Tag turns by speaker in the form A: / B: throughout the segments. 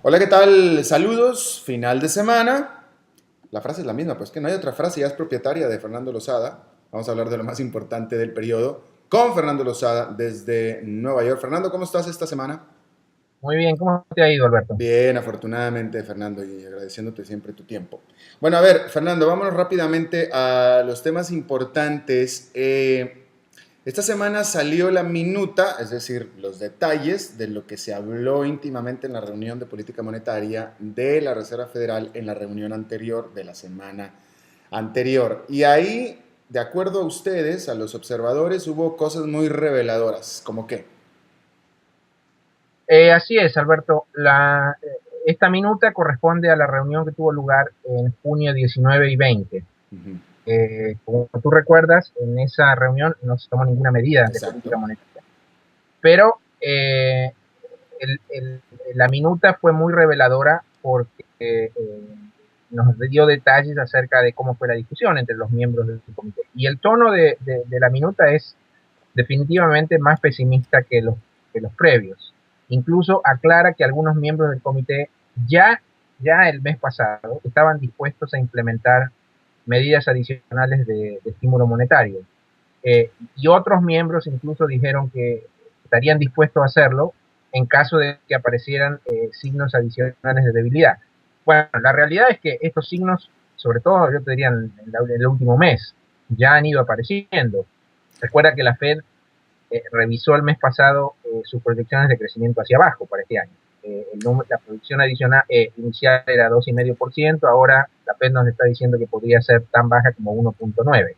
A: Hola, ¿qué tal? Saludos, final de semana. La frase es la misma, pues que no hay otra frase, ya es propietaria de Fernando Lozada. Vamos a hablar de lo más importante del periodo con Fernando Lozada desde Nueva York. Fernando, ¿cómo estás esta semana?
B: Muy bien, ¿cómo te ha ido, Alberto?
A: Bien, afortunadamente, Fernando, y agradeciéndote siempre tu tiempo. Bueno, a ver, Fernando, vámonos rápidamente a los temas importantes. Esta semana salió la minuta, es decir, los detalles de lo que se habló íntimamente en la reunión de política monetaria de la Reserva Federal en la reunión anterior de la semana anterior. Y ahí, de acuerdo a ustedes, a los observadores, hubo cosas muy reveladoras, como qué.
B: Así es, Alberto. Esta minuta corresponde a la reunión que tuvo lugar en junio 19 y 20.
A: Ujú.
B: Como tú recuerdas, en esa reunión no se tomó ninguna medida de política
A: Exacto.
B: monetaria, pero el- el- la minuta fue muy reveladora porque nos dio detalles acerca de cómo fue la discusión entre los miembros del comité. Y el tono de la minuta es definitivamente más pesimista que los previos. Incluso aclara que algunos miembros del comité ya, ya el mes pasado estaban dispuestos a implementar medidas adicionales de estímulo monetario. Y otros miembros incluso dijeron que estarían dispuestos a hacerlo en caso de que aparecieran signos adicionales de debilidad. Bueno, la realidad es que estos signos, sobre todo yo te diría en el último mes, ya han ido apareciendo. Recuerda que la Fed revisó el mes pasado sus proyecciones de crecimiento hacia abajo para este año. La producción adicional inicial era 2,5%, ahora la Fed nos está diciendo que podría ser tan baja como 1,9%.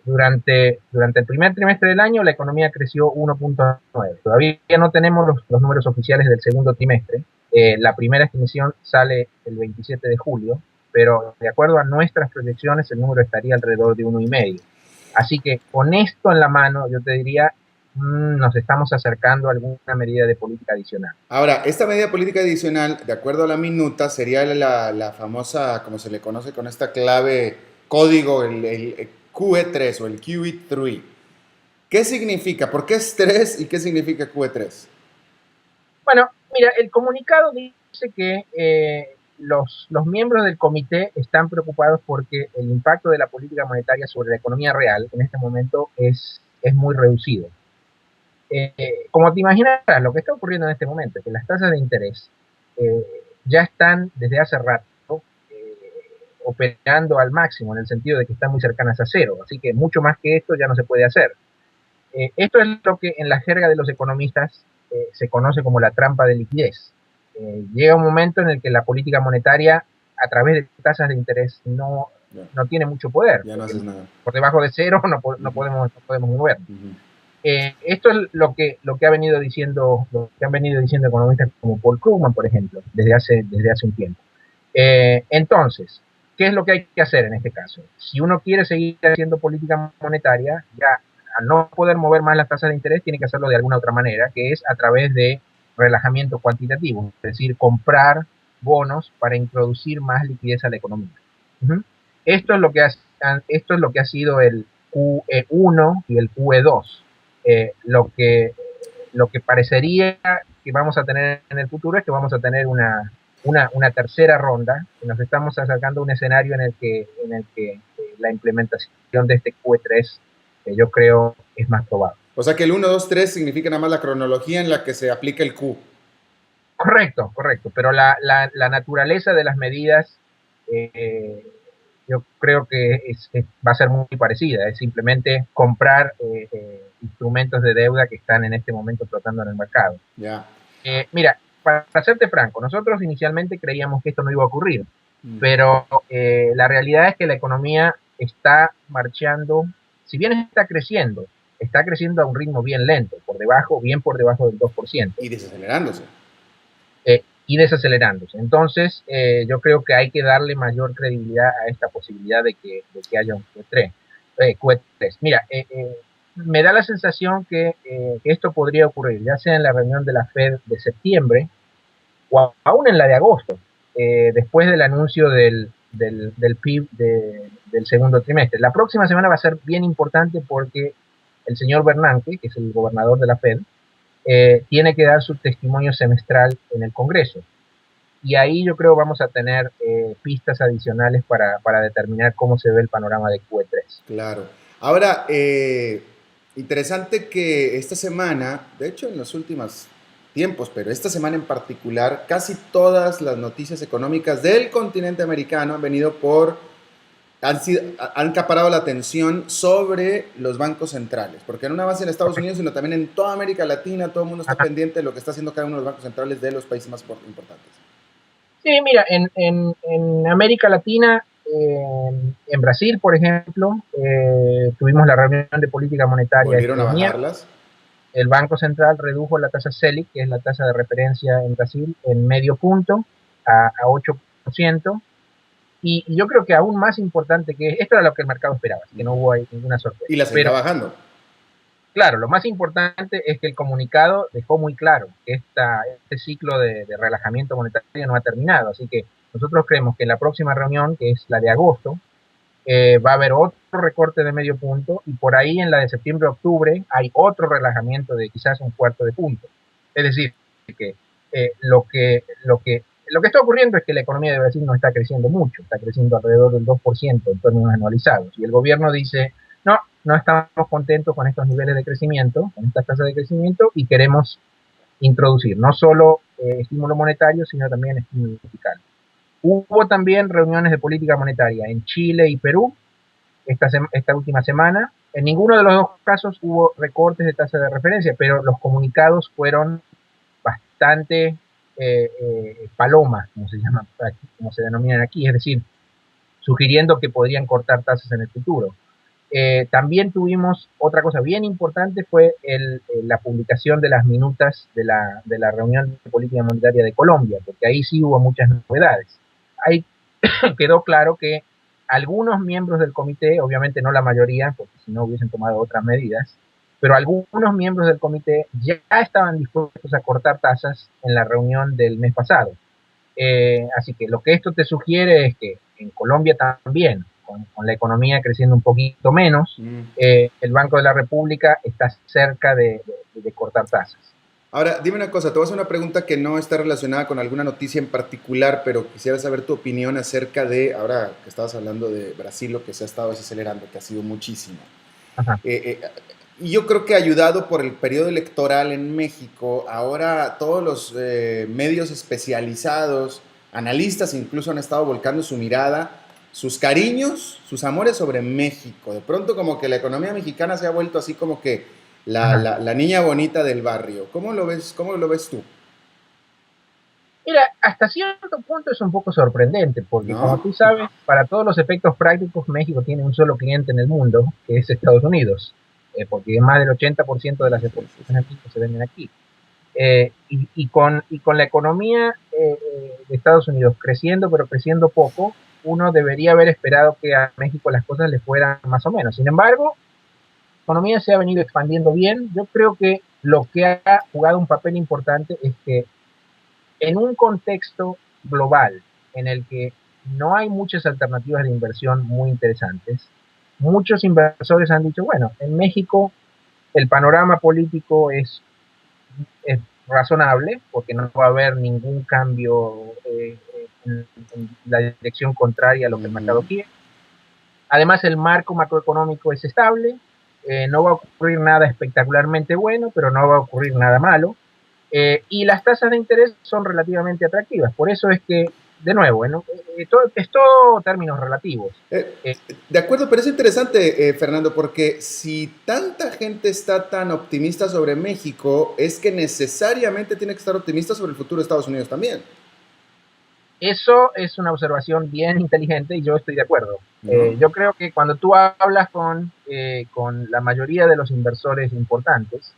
B: Durante el primer trimestre del año la economía creció 1,9%. Todavía no tenemos los números oficiales del segundo trimestre. La primera estimación sale el 27 de julio, pero de acuerdo a nuestras proyecciones el número estaría alrededor de 1,5%. Así que con esto en la mano, yo te diría, nos estamos acercando a alguna medida de política adicional.
A: Ahora, esta medida política adicional, de acuerdo a la minuta, sería la famosa, como se le conoce con esta clave código, el QE3 o el QE3. ¿Qué significa? ¿Por qué es 3 y qué significa QE3?
B: Bueno, mira, el comunicado dice que los miembros del comité están preocupados porque el impacto de la política monetaria sobre la economía real en este momento es muy reducido. Como te imaginarás, lo que está ocurriendo en este momento es que las tasas de interés eh, ya están desde hace rato operando al máximo, en el sentido de que están muy cercanas a cero, así que mucho más que esto ya no se puede hacer. Esto es lo que en la jerga de los economistas se conoce como la trampa de liquidez. Llega un momento en el que la política monetaria, a través de tasas de interés,
A: Ya,
B: no tiene mucho poder,
A: ya no
B: porque
A: haces nada.
B: por debajo de cero
A: Ujú,
B: no podemos mover.
A: ujú.
B: Esto es lo que ha venido diciendo, lo que han venido diciendo economistas como Paul Krugman, por ejemplo, desde hace un tiempo. Entonces, ¿qué es lo que hay que hacer en este caso? Si uno quiere seguir haciendo política monetaria, ya al no poder mover más las tasas de interés, tiene que hacerlo de alguna otra manera, que es a través de relajamiento cuantitativo, es decir, comprar bonos para introducir más liquidez a la economía. Uh-huh. Esto es lo que ha sido el QE1 y el QE2. Lo que parecería que vamos a tener en el futuro es que vamos a tener una tercera ronda, y nos estamos acercando a un escenario en el que la implementación de este Q3 yo creo es más probable.
A: O sea que el 1, 2, 3 significa nada más la cronología en la que se aplica el Q.
B: Correcto, correcto, pero la naturaleza de las medidas eh, yo creo que va a ser muy parecida, es simplemente comprar instrumentos de deuda que están en este momento flotando en el mercado.
A: Ya.
B: Mira, para serte franco, nosotros inicialmente creíamos que esto no iba a ocurrir,
A: Mm.
B: pero la realidad es que la economía está marchando, si bien está creciendo a un ritmo bien lento, bien por debajo del 2%,
A: Y desacelerándose.
B: y desacelerándose. Entonces, yo creo que hay que darle mayor credibilidad a esta posibilidad de que haya un Q3. Q3. Mira, me da la sensación que esto podría ocurrir, ya sea en la reunión de la Fed de septiembre, o aún en la de agosto, después del anuncio del PIB del segundo trimestre. La próxima semana va a ser bien importante porque el señor Bernanke, que es el gobernador de la Fed, tiene que dar su testimonio semestral en el Congreso. Y ahí yo creo vamos a tener pistas adicionales para determinar cómo se ve el panorama de QE3.
A: Claro. Ahora, interesante que esta semana, de hecho en los últimos tiempos, pero esta semana en particular, casi todas las noticias económicas del continente americano han venido han acaparado la atención sobre los bancos centrales, porque no nada más en Estados Unidos, sino también en toda América Latina, todo el mundo está pendiente de lo que está haciendo cada uno de los bancos centrales de los países más importantes.
B: Sí, mira, en América Latina, en Brasil, por ejemplo, tuvimos la reunión de política monetaria
A: ¿Volvieron a
B: este
A: bajarlas?
B: El Banco Central redujo la tasa Selic, que es la tasa de referencia en Brasil, en medio punto a 8%. Y yo creo que aún más importante que esto era lo que el mercado esperaba, que no hubo ahí ninguna sorpresa.
A: Y la seguirá bajando.
B: Claro, lo más importante es que el comunicado dejó muy claro que este ciclo de relajamiento monetario no ha terminado. Así que nosotros creemos que en la próxima reunión, que es la de agosto, va a haber otro recorte de medio punto y por ahí en la de septiembre-octubre hay otro relajamiento de quizás un cuarto de punto. Es decir, que lo que está ocurriendo es que la economía de Brasil no está creciendo mucho, está creciendo alrededor del 2% en términos anualizados. Y el gobierno dice, no, no estamos contentos con estos niveles de crecimiento, con estas tasas de crecimiento, y queremos introducir no solo estímulo monetario, sino también estímulo fiscal. Hubo también reuniones de política monetaria en Chile y Perú esta última semana. En ninguno de los dos casos hubo recortes de tasa de referencia, pero los comunicados fueron bastante palomas, como se denominan aquí, es decir, sugiriendo que podrían cortar tasas en el futuro. También tuvimos otra cosa bien importante, fue la publicación de las minutas de la reunión de política monetaria de Colombia, porque ahí sí hubo muchas novedades. Ahí quedó claro que algunos miembros del comité, obviamente no la mayoría, porque si no hubiesen tomado otras medidas, pero algunos miembros del comité ya estaban dispuestos a cortar tasas en la reunión del mes pasado. Así que lo que esto te sugiere es que en Colombia también, con la economía creciendo un poquito menos, el Banco de la República está cerca de cortar tasas.
A: Ahora, dime una cosa, te voy a hacer una pregunta que no está relacionada con alguna noticia en particular, pero quisiera saber tu opinión acerca de, ahora que estabas hablando de Brasil, lo que se ha estado desacelerando, que ha sido muchísimo. Y yo creo que ayudado por el periodo electoral en México, ahora todos los medios especializados, analistas incluso han estado volcando su mirada, sus cariños, sus amores sobre México. De pronto como que la economía mexicana se ha vuelto así como que la niña bonita del barrio. ¿Cómo lo ves tú?
B: Mira, hasta cierto punto es un poco sorprendente, porque como tú sabes, para todos los efectos prácticos, México tiene un solo cliente en el mundo, que es Estados Unidos, porque más del 80% de las exportaciones se venden aquí. Y con la economía de Estados Unidos creciendo, pero creciendo poco, uno debería haber esperado que a México las cosas le fueran más o menos. Sin embargo, la economía se ha venido expandiendo bien. Yo creo que lo que ha jugado un papel importante es que en un contexto global en el que no hay muchas alternativas de inversión muy interesantes, muchos inversores han dicho, bueno, en México el panorama político es razonable, porque no va a haber ningún cambio en la dirección contraria a lo que el mercado quiere. Además, el marco macroeconómico es estable, no va a ocurrir nada espectacularmente bueno, pero no va a ocurrir nada malo. Y las tasas de interés son relativamente atractivas. Por eso es que, de nuevo, es todo términos relativos.
A: De acuerdo, pero es interesante, Fernando, porque si tanta gente está tan optimista sobre México, es que necesariamente tiene que estar optimista sobre el futuro de Estados Unidos también.
B: Eso es una observación bien inteligente y yo estoy de acuerdo. Yo creo que cuando tú hablas con la mayoría de los inversores importantes,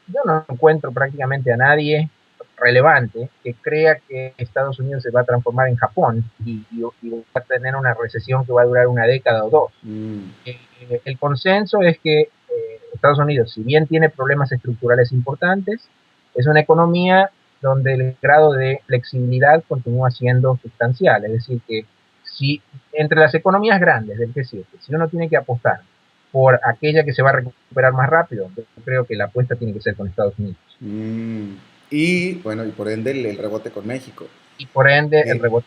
B: yo no encuentro prácticamente a nadie relevante que crea que Estados Unidos se va a transformar en Japón y va a tener una recesión que va a durar una década o dos. El consenso es que Estados Unidos, si bien tiene problemas estructurales importantes, es una economía donde el grado de flexibilidad continúa siendo sustancial. Es decir, que si entre las economías grandes del G7, si uno tiene que apostar por aquella que se va a recuperar más rápido. Yo creo que la apuesta tiene que ser con Estados Unidos.
A: Mm, y bueno, y por ende el rebote con México.
B: Y por ende el
A: Eh,
B: rebote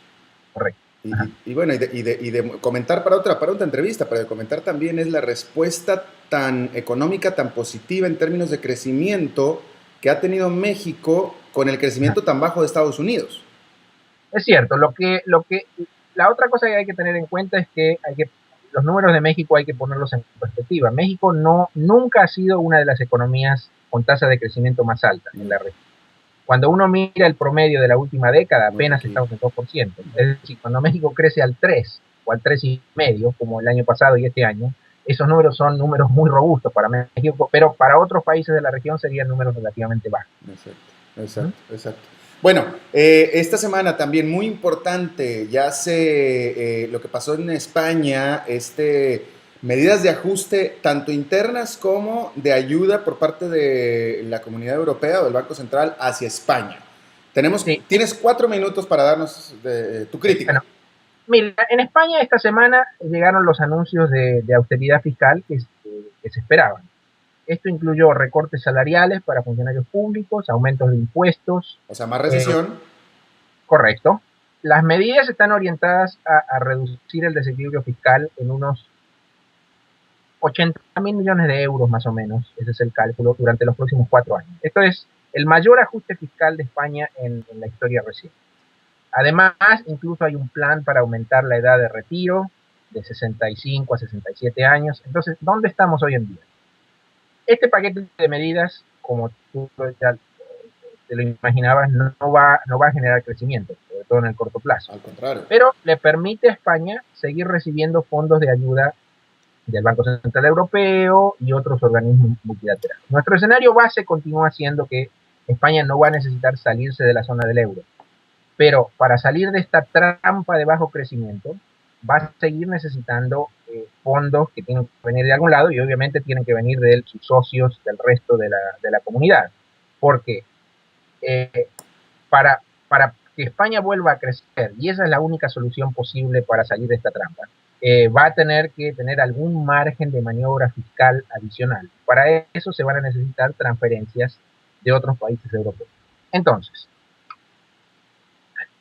B: correcto.
A: y bueno, y de comentar para otra entrevista, para comentar también es la respuesta tan económica, tan positiva en términos de crecimiento que ha tenido México con el crecimiento tan bajo de Estados Unidos.
B: Es cierto, la otra cosa que hay que tener en cuenta es que los números de México hay que ponerlos en perspectiva. México nunca ha sido una de las economías con tasa de crecimiento más alta en la región. Cuando uno mira el promedio de la última década,
A: Muy
B: apenas
A: poquito.
B: estamos en 2%. Es decir, cuando México crece al 3 o al 3,5, como el año pasado y este año, esos números son números muy robustos para México, pero para otros países de la región serían números relativamente bajos.
A: Exacto, exacto, exacto. Bueno, esta semana también muy importante, ya sé lo que pasó en España, medidas de ajuste tanto internas como de ayuda por parte de la Comunidad Europea o del Banco Central hacia España.
B: Sí,
A: Tienes 4 minutos para darnos tu crítica.
B: bueno, mira, en España esta semana llegaron los anuncios de austeridad fiscal que se esperaban. Esto incluyó recortes salariales para funcionarios públicos, aumentos de impuestos,
A: O sea, más
B: eh,
A: recesión.
B: correcto. Las medidas están orientadas a reducir el desequilibrio fiscal en unos 80.000 millones de euros más o menos, ese es el cálculo, durante los próximos 4 años. Esto es el mayor ajuste fiscal de España en la historia reciente. Además, incluso hay un plan para aumentar la edad de retiro de 65 a 67 años. Entonces, ¿dónde estamos hoy en día? Este paquete de medidas, como tú ya te lo imaginabas, no va a generar crecimiento, sobre todo en el corto plazo.
A: Al contrario.
B: Pero le permite a España seguir recibiendo fondos de ayuda del Banco Central Europeo y otros organismos multilaterales. Nuestro escenario base continúa siendo que España no va a necesitar salirse de la zona del euro, pero para salir de esta trampa de bajo crecimiento va a seguir necesitando fondos que tienen que venir de algún lado y obviamente tienen que venir de sus socios del resto de la comunidad. Porque para que España vuelva a crecer, y esa es la única solución posible para salir de esta trampa, va a tener que tener algún margen de maniobra fiscal adicional. Para eso se van a necesitar transferencias de otros países europeos. Entonces,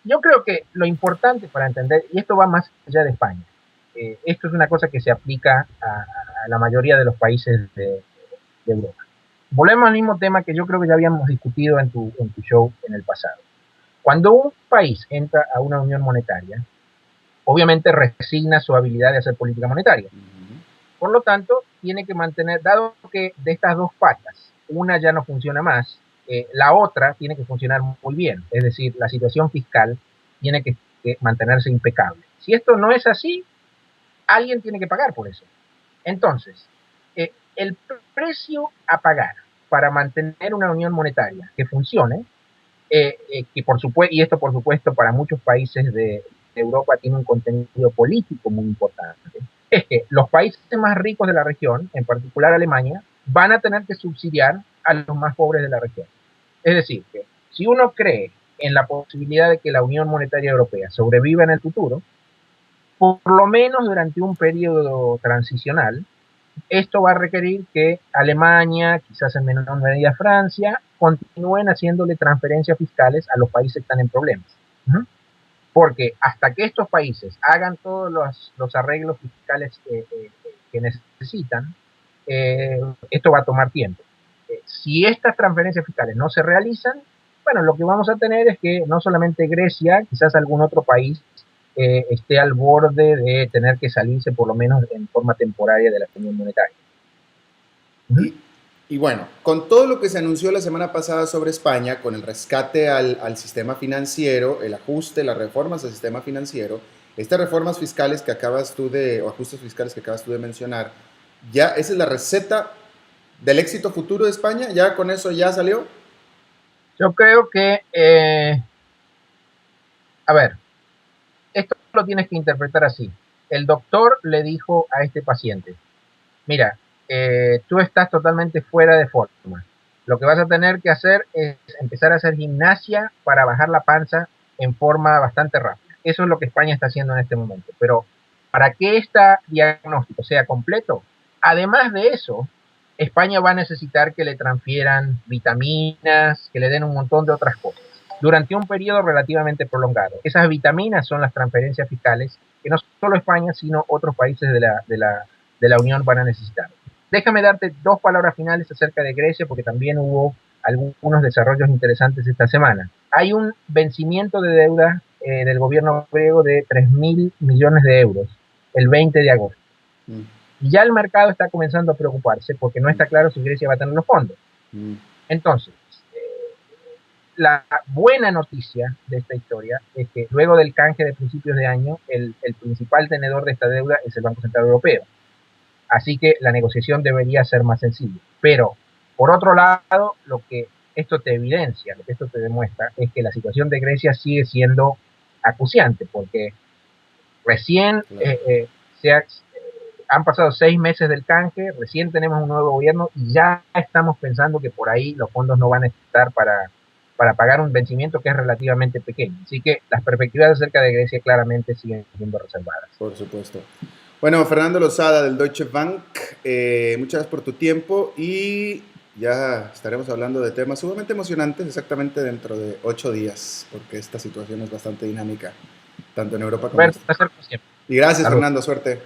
B: yo creo que lo importante para entender, y esto va más allá de España, esto es una cosa que se aplica a la mayoría de los países de Europa. Volvemos al mismo tema que yo creo que ya habíamos discutido en tu show en el pasado. Cuando un país entra a una unión monetaria, obviamente resigna su habilidad de hacer política monetaria. Por lo tanto, tiene que mantener, dado que de estas dos patas, una ya no funciona más, la otra tiene que funcionar muy bien. Es decir, la situación fiscal tiene que mantenerse impecable. Si esto no es así, alguien tiene que pagar por eso. Entonces, el precio a pagar para mantener una unión monetaria que funcione, que por supuesto, y esto por supuesto para muchos países de Europa tiene un contenido político muy importante, es que los países más ricos de la región, en particular Alemania, van a tener que subsidiar a los más pobres de la región. Es decir, que si uno cree en la posibilidad de que la Unión Monetaria Europea sobreviva en el futuro, por lo menos durante un periodo transicional, esto va a requerir que Alemania, quizás en menor medida Francia, continúen haciéndole transferencias fiscales a los países que están en problemas. Porque hasta que estos países hagan todos los arreglos fiscales que necesitan, esto va a tomar tiempo. Si estas transferencias fiscales no se realizan, bueno, lo que vamos a tener es que no solamente Grecia, quizás algún otro país esté al borde de tener que salirse por lo menos en forma temporaria de la Unión Monetaria.
A: Y, y bueno, con todo lo que se anunció la semana pasada sobre España, con el rescate al sistema financiero, el ajuste, las reformas al sistema financiero, estas reformas fiscales que acabas tú o ajustes fiscales que acabas tú de mencionar, ya esa es la receta del éxito futuro de España, ya con eso ya salió.
B: Yo creo que, a ver, esto lo tienes que interpretar así. El doctor le dijo a este paciente, mira, tú estás totalmente fuera de forma. Lo que vas a tener que hacer es empezar a hacer gimnasia para bajar la panza en forma bastante rápida. Eso es lo que España está haciendo en este momento. Pero para que este diagnóstico sea completo, Además de eso, España va a necesitar que le transfieran vitaminas, que le den un montón de otras cosas, durante un periodo relativamente prolongado. Esas vitaminas son las transferencias fiscales que no solo España, sino otros países de la Unión van a necesitar. Déjame darte dos palabras finales acerca de Grecia, porque también hubo algunos desarrollos interesantes esta semana. Hay un vencimiento de deuda del gobierno griego de 3.000 millones de euros el 20 de agosto. Y ya el mercado está comenzando a preocuparse porque no está claro si Grecia va a tener los fondos. Entonces, la buena noticia de esta historia es que luego del canje de principios de año, el principal tenedor de esta deuda es el Banco Central Europeo. Así que la negociación debería ser más sencilla. Pero, por otro lado, lo que esto te evidencia, lo que esto te demuestra, es que la situación de Grecia sigue siendo acuciante, porque recién han pasado 6 meses del canje, recién tenemos un nuevo gobierno y ya estamos pensando que por ahí los fondos no van a estar para pagar un vencimiento que es relativamente pequeño. Así que las perspectivas acerca de Grecia claramente siguen siendo reservadas.
A: Por supuesto. Bueno, Fernando Losada del Deutsche Bank, muchas gracias por tu tiempo y ya estaremos hablando de temas sumamente emocionantes exactamente dentro de 8 días, porque esta situación es bastante dinámica, tanto en Europa como en
B: Siempre.
A: Y gracias,
B: Salud.
A: Fernando, suerte.